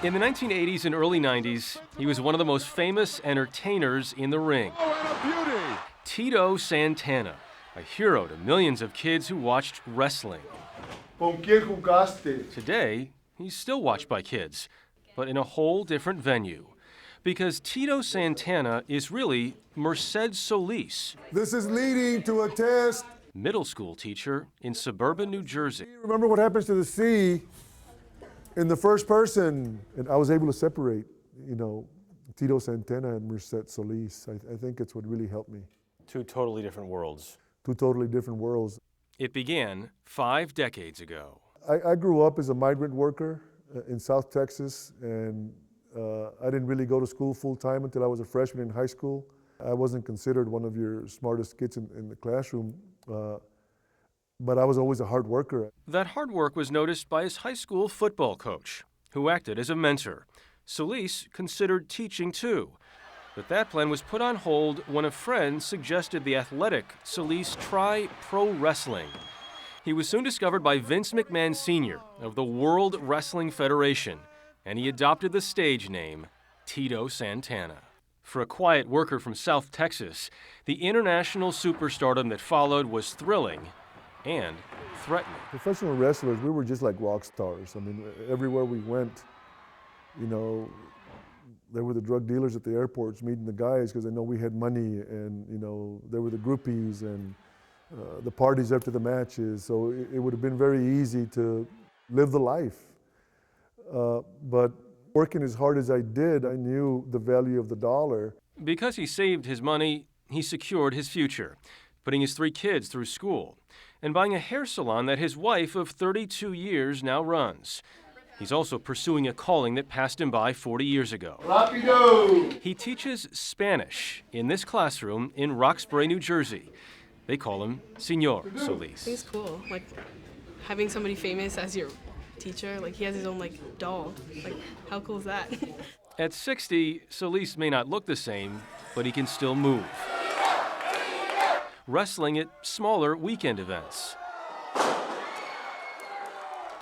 In the 1980s and early 90s, he was one of the most famous entertainers in the ring. Oh, and a beauty! Tito Santana, a hero to millions of kids who watched wrestling. ¿Con quién jugaste? Today, he's still watched by kids, but in a whole different venue. Because Tito Santana is really Merced Solis, This is leading to a test. middle school teacher in suburban New Jersey. Remember what happens to the C in the first person? And I was able to separate, Tito Santana and Merced Solis. I think it's what really helped me. Two totally different worlds. Two totally different worlds. It began 5 decades ago. I grew up as a migrant worker in South Texas, and I didn't really go to school full time until I was a freshman in high school. I wasn't considered one of your smartest kids in the classroom, but I was always a hard worker. That hard work was noticed by his high school football coach, who acted as a mentor. Solis considered teaching too, but that plan was put on hold when a friend suggested the athletic Solis try pro wrestling. He was soon discovered by Vince McMahon Sr. of the World Wrestling Federation, and he adopted the stage name Tito Santana. For a quiet worker from South Texas, the international superstardom that followed was thrilling and threatening. Professional wrestlers, we were just like rock stars. I mean, everywhere we went, there were the drug dealers at the airports meeting the guys because they know we had money, and there were the groupies and the parties after the matches. So it would have been very easy to live the life. But working as hard as I did, I knew the value of the dollar. Because he saved his money, he secured his future, putting his 3 kids through school and buying a hair salon that his wife of 32 years now runs. He's also pursuing a calling that passed him by 40 years ago. Rapido! He teaches Spanish in this classroom in Roxbury, New Jersey. They call him Señor Solis. It's cool, like having somebody famous as your teacher. Like he has his own doll. Like how cool is that? At 60, Solis may not look the same, but he can still move. Wrestling at smaller weekend events.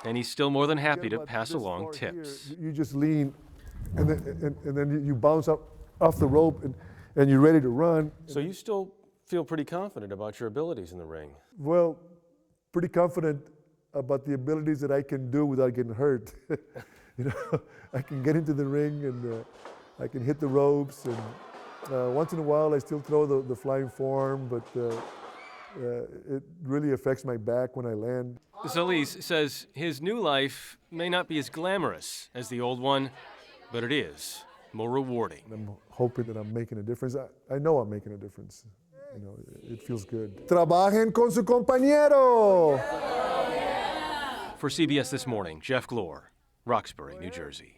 And he's still more than happy to pass along tips. You just lean, and then you bounce up off the rope, and you're ready to run. So you still feel pretty confident about your abilities in the ring? Well, pretty confident about the abilities that I can do without getting hurt. I can get into the ring, and I can hit the ropes, and once in a while I still throw the flying form, but it really affects my back when I land. Solis says his new life may not be as glamorous as the old one, but it is more rewarding. I'm hoping that I'm making a difference. I know I'm making a difference. It feels good. Trabajen con su compañero! For CBS This Morning, Jeff Glor, Roxbury, New Jersey.